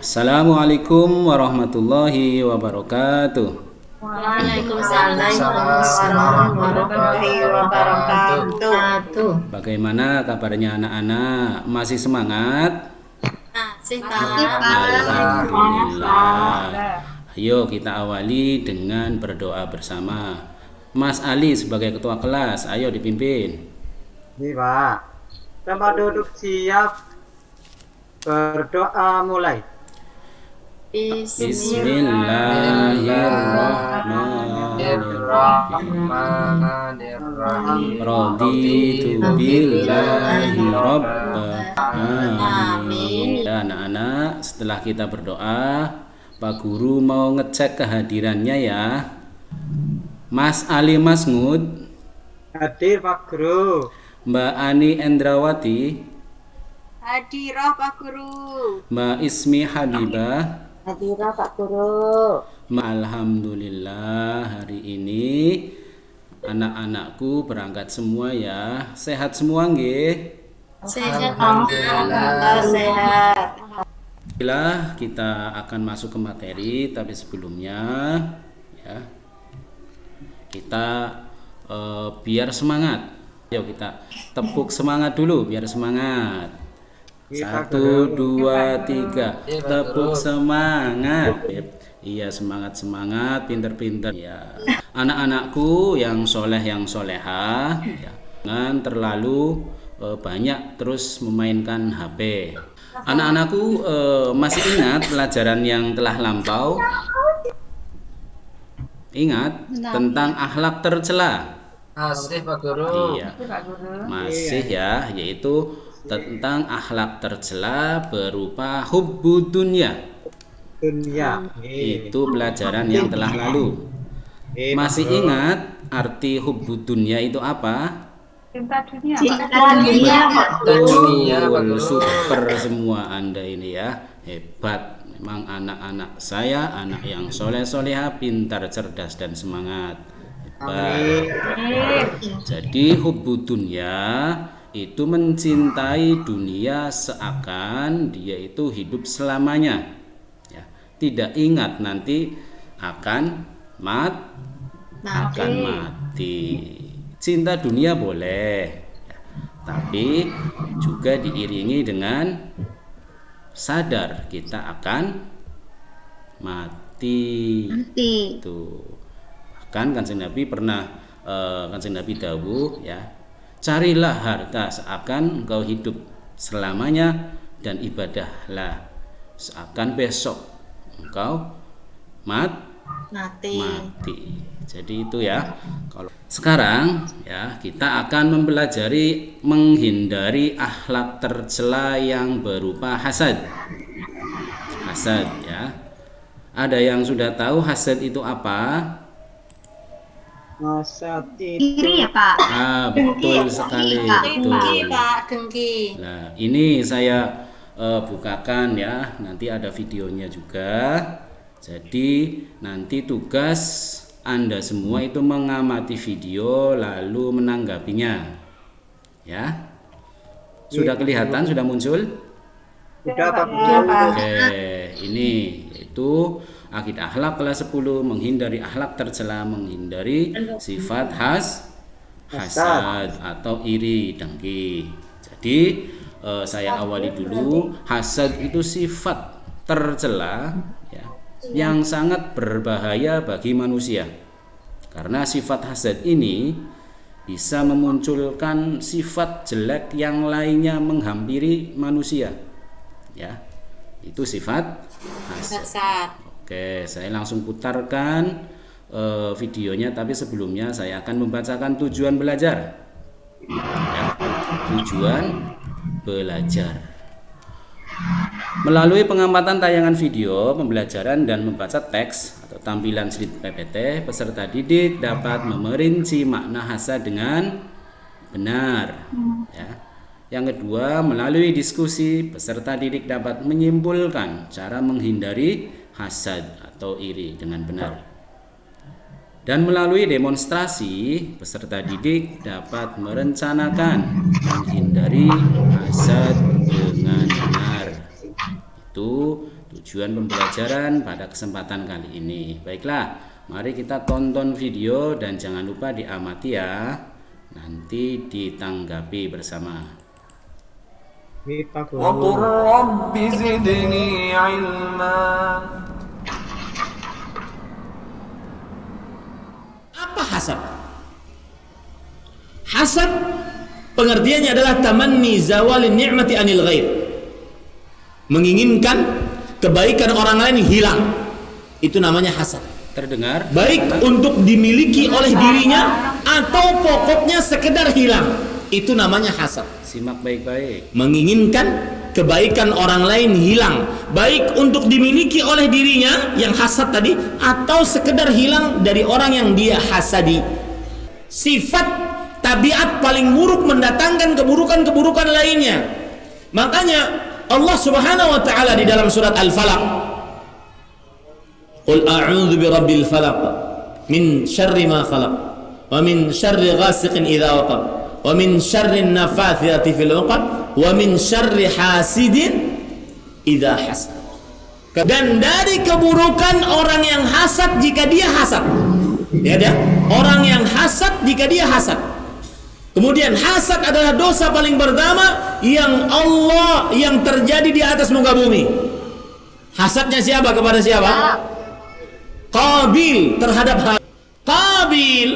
Assalamualaikum warahmatullahi wabarakatuh. Waalaikumsalam warahmatullahi wabarakatuh. Bagaimana kabarnya anak-anak? Masih semangat? Masih, Pak. Alhamdulillah. Ayo kita awali dengan berdoa bersama. Mas Ali sebagai ketua kelas, ayo dipimpin. Ini Pak, tempat duduk siap, berdoa mulai. Bismillahirrahmanirrahim. Raditu billahi rabban. Amin. Anak-anak, setelah kita berdoa, Pak Guru mau ngecek kehadirannya ya. Mas Ali Masngud, Hadir Pak Guru. Mbak Ani Endrawati, Hadirah Pak Guru. Mbak Ismi Habibah. Hadirah Pak Guru. Alhamdulillah hari ini anak-anakku berangkat semua ya. Sehat semua nggih? Sehat, Alhamdulillah sehat. Alhamdulillah kita akan masuk ke materi, tapi sebelumnya ya kita biar semangat. Yuk kita tepuk semangat dulu biar semangat. 1, 2, 3 tepuk semangat. Iya, semangat, pinter-pinter ya. Anak-anakku yang soleh yang soleha ya, jangan terlalu banyak terus memainkan HP. Anak-anakku masih ingat pelajaran yang telah lampau? Ingat tentang akhlak tercela? Masih Pak Guru. Iya, masih ya, yaitu tentang akhlak tercela berupa hubbu dunya. Dunia. Itu pelajaran yang telah lalu. Masih ingat arti hubbu dunya itu apa? Cinta dunia. Betul, super semua Anda ini ya, hebat. Memang anak-anak saya anak yang soleh-soleha, pintar, cerdas dan semangat. Hebat. Jadi hubbu dunya itu mencintai dunia seakan dia itu hidup selamanya. Ya, tidak ingat nanti akan mati. Cinta dunia boleh, ya, tapi juga diiringi dengan sadar kita akan mati. Tuh. Bahkan Kanjeng Nabi pernah Kanjeng Nabi dawuh ya, carilah harta seakan engkau hidup selamanya dan ibadahlah seakan besok engkau mati. Jadi itu ya. Kalau sekarang ya kita akan mempelajari menghindari akhlak tercela yang berupa hasad. Hasad ya. Ada yang sudah tahu hasad itu apa? Hasad Iri ya Pak. Betul sekali, betul. Pak, dengki. Nah, ini saya bukakan ya. Nanti ada videonya juga. Jadi nanti tugas Anda semua itu mengamati video lalu menanggapinya. Ya. Sudah kelihatan, sudah muncul? Sudah Pak Guru. Oke, ini yaitu akidah akhlak kelas 10, menghindari akhlak tercela, menghindari sifat hasad atau iri, dengki. Jadi saya awali dulu. Hasad itu sifat tercela ya, yang sangat berbahaya bagi manusia. Karena sifat hasad ini bisa memunculkan sifat jelek yang lainnya menghampiri manusia. Ya, itu sifat hasad. Oke, saya langsung putarkan videonya, tapi sebelumnya saya akan membacakan tujuan belajar. Ya, tujuan belajar. Melalui pengamatan tayangan video, pembelajaran dan membaca teks atau tampilan slide PPT, peserta didik dapat memerinci makna hasad dengan benar. Ya. Yang kedua, melalui diskusi, peserta didik dapat menyimpulkan cara menghindari hasad atau iri dengan benar. Dan melalui demonstrasi, peserta didik dapat merencanakan menghindari hasad dengan benar. Itu tujuan pembelajaran pada kesempatan kali ini. Baiklah, mari kita tonton video dan jangan lupa diamati ya. Nanti ditanggapi bersama. Kita وقل رب زدني علما. Apa hasad? Hasad pengertiannya adalah tamanni zawalin ni'mati anil ghair. Menginginkan kebaikan orang lain hilang. Itu namanya hasad. Terdengar? Baik untuk dimiliki oleh dirinya atau pokoknya sekedar hilang. Itu namanya hasad. Simak baik-baik. Menginginkan kebaikan orang lain hilang, baik untuk dimiliki oleh dirinya yang hasad tadi atau sekedar hilang dari orang yang dia hasadi. Sifat tabiat paling buruk mendatangkan keburukan-keburukan lainnya. Makanya Allah Subhanahu wa taala di dalam surat Al-Falaq, Qul a'udzu birabbil falaq min syarri ma khalaq wa min syarri ghasiqin idza waqab wa min syarri nafathati fil 'uqad wa min syarri hasidin idza hasad. Dan dari keburukan orang yang hasad jika dia hasad. Ya dia, orang yang hasad jika dia hasad. Kemudian hasad adalah dosa paling pertama yang terjadi di atas muka bumi. Hasadnya siapa kepada siapa? Qabil terhadap Habil. Qabil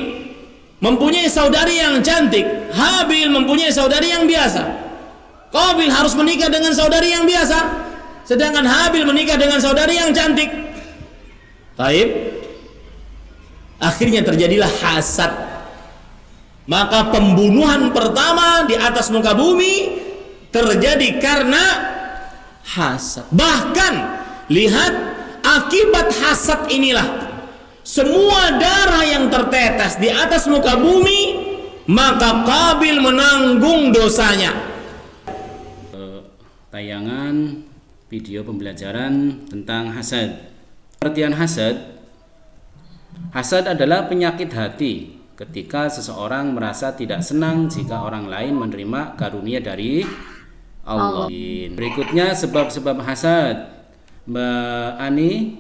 mempunyai saudari yang cantik, Habil mempunyai saudari yang biasa. Qabil harus menikah dengan saudari yang biasa, sedangkan Habil menikah dengan saudari yang cantik. Taib. Akhirnya terjadilah hasad. Maka pembunuhan pertama di atas muka bumi terjadi karena hasad. Bahkan lihat akibat hasad inilah semua darah yang tertetes di atas muka bumi, maka Qabil menanggung dosanya. Tayangan video pembelajaran tentang hasad. Pengertian hasad. Hasad adalah penyakit hati ketika seseorang merasa tidak senang jika orang lain menerima karunia dari Allah. Berikutnya sebab-sebab hasad. Mbak Ani,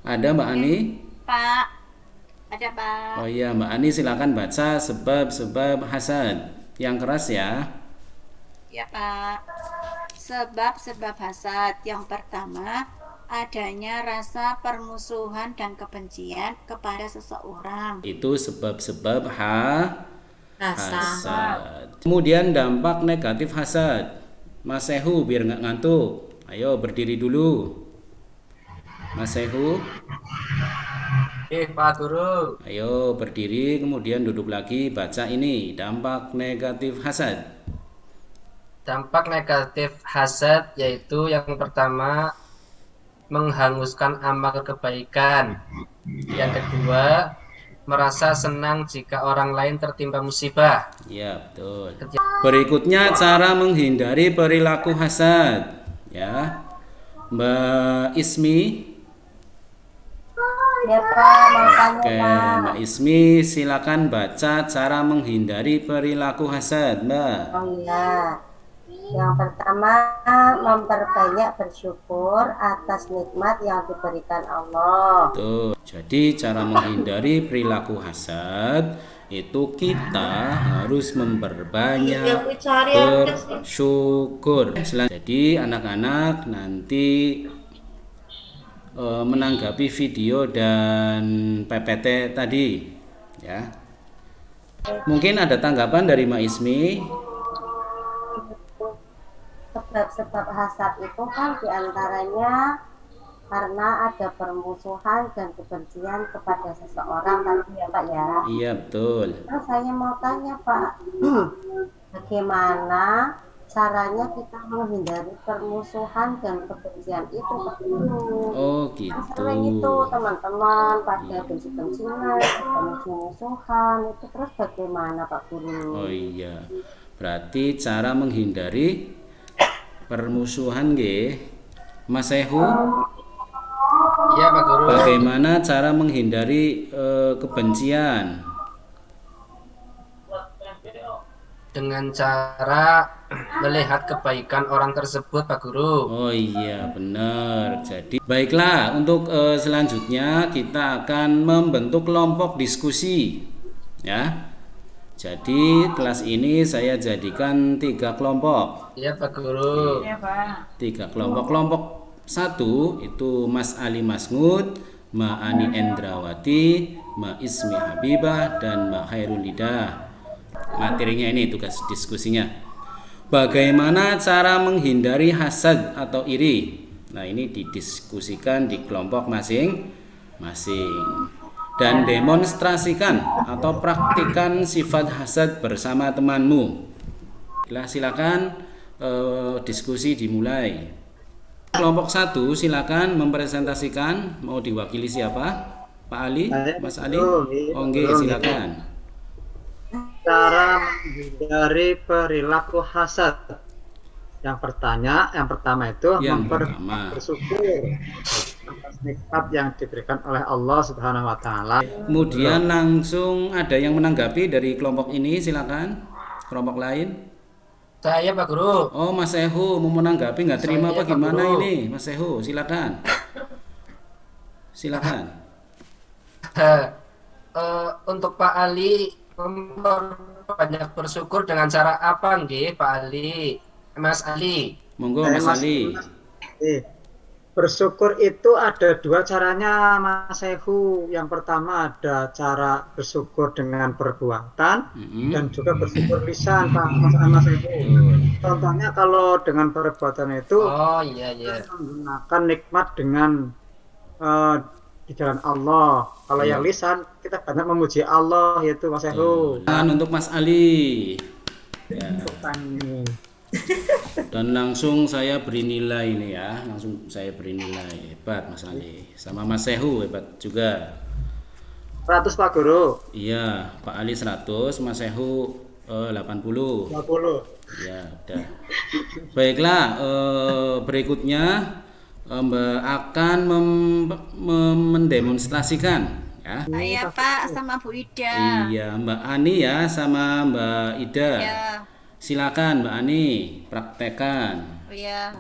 ada Mbak Ani? Pak. Ada Pak. Oh iya, Mbak Ani silakan baca sebab-sebab hasad yang keras ya. Ya Pak. Sebab-sebab hasad. Yang pertama, adanya rasa permusuhan dan kebencian kepada seseorang. Itu sebab-sebab hasad. Kemudian dampak negatif hasad. Mas Sehu biar nggak ngantuk. Ayo berdiri dulu. Mas Sehu. Pak Guru. Ayo berdiri kemudian duduk lagi baca ini dampak negatif hasad. Dampak negatif hasad yaitu yang pertama menghanguskan amal kebaikan. Yang kedua, merasa senang jika orang lain tertimpa musibah. Ya, betul. Berikutnya cara menghindari perilaku hasad. Ya. Mbak Ismi. Ya Pak, makanya Oke, Pak. Mbak Ismi silakan baca cara menghindari perilaku hasad, Mbak. Oh iya. Yang pertama, memperbanyak bersyukur atas nikmat yang diberikan Allah. Tuh, jadi cara menghindari perilaku hasad itu kita harus memperbanyak bersyukur. Jadi anak-anak nanti menanggapi video dan PPT tadi ya. Mungkin ada tanggapan dari Mbak Ismi. Sebab-sebab hasad itu kan diantaranya karena ada permusuhan dan kebencian kepada seseorang tadi ya Pak ya. Iya betul. Terus saya mau tanya Pak, bagaimana caranya kita menghindari permusuhan dan kebencian itu Pak Guru? Oh gitu. Sering itu teman-teman pada benci-bencian, musuh-musuhan itu, terus bagaimana Pak Guru? Oh iya. Berarti cara menghindari permusuhan Mas Sehu. Iya Pak Guru. Bagaimana cara menghindari kebencian? dengan cara melihat kebaikan orang tersebut, Pak Guru. Oh iya, benar. Jadi baiklah, untuk selanjutnya kita akan membentuk kelompok diskusi, ya. Jadi kelas ini saya jadikan 3 kelompok. Iya, Pak Guru. 3 kelompok. Kelompok 1 itu Mas Ali Masngud, Ma Ani Endrawati, Ma Ismi Habibah, dan Ma Khairulida. Materinya ini tugas diskusinya. Bagaimana cara menghindari hasad atau iri? Nah, ini didiskusikan di kelompok masing-masing. Dan demonstrasikan atau praktikan sifat hasad bersama temanmu. Silakan diskusi dimulai. Kelompok 1 silakan mempresentasikan, mau diwakili siapa? Pak Ali, Mas Ali? Oke, silakan. Cara menghindari perilaku hasad. Yang pertama itu bersyukur atas nikmat yang diberikan oleh Allah Subhanahu wa taala. Kemudian langsung ada yang menanggapi dari kelompok ini, silakan. Kelompok lain. Saya, Pak Guru. Oh, Mas Sehu mau menanggapi, nggak terima Saya, apa gimana Pak Guru. ini, Mas Sehu? Silakan. Silakan. Untuk Pak Ali, banyak bersyukur dengan cara apa nggih, Pak Ali? Mas Ali. Monggo Mas Ali. Bersyukur itu ada 2 caranya, Mas Sehu. Yang pertama ada cara bersyukur dengan perbuatan dan juga bersyukur lisan, Pak Mas Sehu. Contohnya kalau dengan perbuatan itu Iya. menggunakan nikmat dengan di jalan Allah. Kalau yang lisan kita banyak memuji Allah, yaitu Mas Sehu. Dan untuk Mas Ali. Ya. Dan langsung saya beri nilai ini ya, langsung saya beri nilai. Hebat Mas Ali. Sama Mas Sehu hebat juga. 100 Pak Guru. Iya, Pak Ali 100, Mas Sehu 80. 50. Ya, udah. Baiklah, berikutnya Mbak akan mendemonstrasikan ya. Saya Pak sama Bu Ida. Iya, Mbak Ani ya sama Mbak Ida. Ya. Silakan Mbak Ani, praktekkan. Oh ya.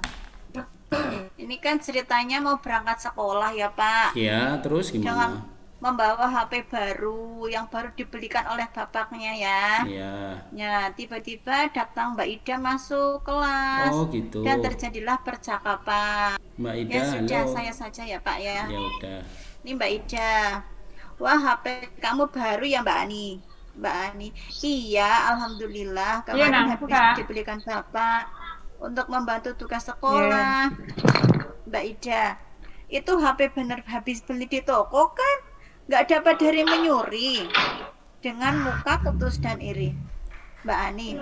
Ini kan ceritanya mau berangkat sekolah ya Pak. Ya, terus Dengan gimana? membawa HP baru yang baru dibelikan oleh bapaknya ya. Ya. Ya, tiba-tiba datang Mbak Ida masuk kelas. Oh, gitu. Dan terjadilah percakapan. Mbak Ida, Ya sudah, halo. saya saja ya Pak ya. Ya udah. Ini Mbak Ida. Wah, HP kamu baru ya Mbak Ani? Mbak Ani, iya, alhamdulillah kemarin habis dibelikan bapak untuk membantu tugas sekolah. Mbak Ida, itu HP bener habis beli di toko kan? Nggak dapat dari menyuri dengan muka ketus dan iri. Mbak Ani,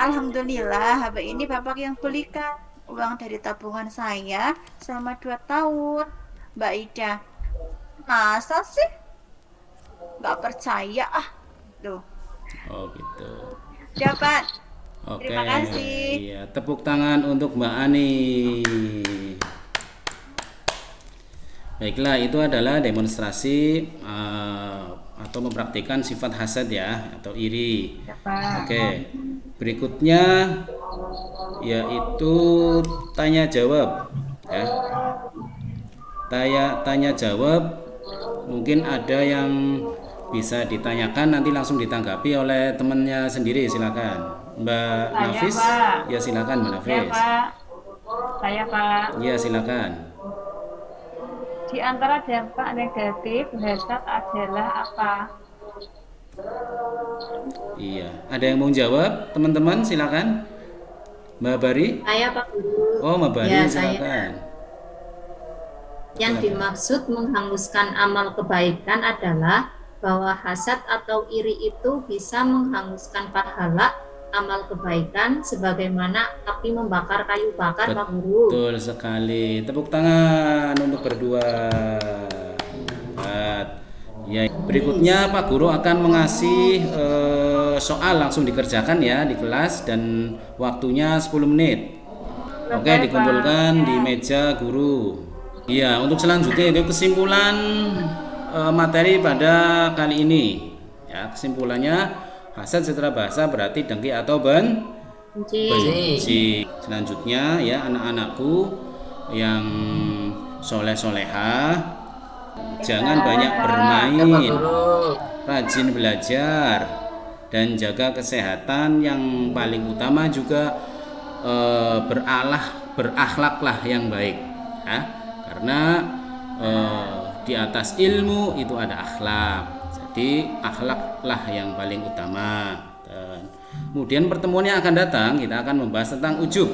alhamdulillah HP ini bapak yang belikan, uang dari tabungan saya selama 2 tahun. Mbak Ida, masa sih? Nggak percaya ah. Tuh. Oh, gitu. Dapat. Oke. Terima kasih. Iya, tepuk tangan untuk Mbak Ani. Baiklah, itu adalah demonstrasi atau mempraktikkan sifat hasad ya atau iri. Oke. Berikutnya yaitu tanya jawab ya. Tanya jawab, mungkin ada yang bisa ditanyakan, nanti langsung ditanggapi oleh temannya sendiri. Silakan Mbak Nafis. Ya silakan Mbak Nafis. Saya Pak. Ya silakan. Di antara dampak negatif hasad adalah apa? Iya. Ada yang mau jawab teman-teman? Silakan Mbak Bari. Saya Pak Guru. Oh Mbak Bari, Ya, silakan. Yang dimaksud menghanguskan amal kebaikan adalah bahwa hasad atau iri itu bisa menghanguskan pahala amal kebaikan sebagaimana api membakar kayu bakar, Pak Guru. Betul sekali. Tepuk tangan untuk berdua. Ya, berikutnya Pak Guru akan mengasih soal langsung dikerjakan ya di kelas dan waktunya 10 menit. Oke, dikumpulkan di meja guru. Iya, untuk selanjutnya itu kesimpulan materi pada kali ini. Ya, kesimpulannya Hasad secara bahasa berarti dengki atau benci. Selanjutnya ya anak-anakku yang soleh-solehah, jangan banyak bermain, rajin belajar, dan jaga kesehatan. Yang paling utama juga berakhlaklah yang baik ya. Karena di atas ilmu itu ada akhlak. Jadi akhlaklah yang paling utama. Dan kemudian pertemuan yang akan datang kita akan membahas tentang ujub.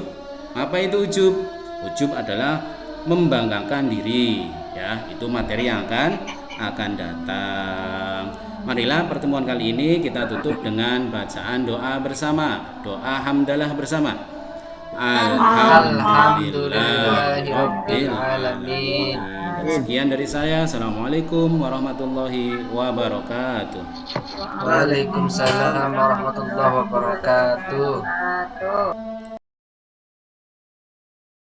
Apa itu ujub? Ujub adalah membanggakan diri ya. Itu materi yang akan datang. Marilah pertemuan kali ini kita tutup dengan bacaan doa bersama, doa hamdalah bersama. Alhamdulillahirabbil alamin. Sekian dari saya. Assalamualaikum warahmatullahi wabarakatuh. Waalaikumsalam warahmatullahi wabarakatuh.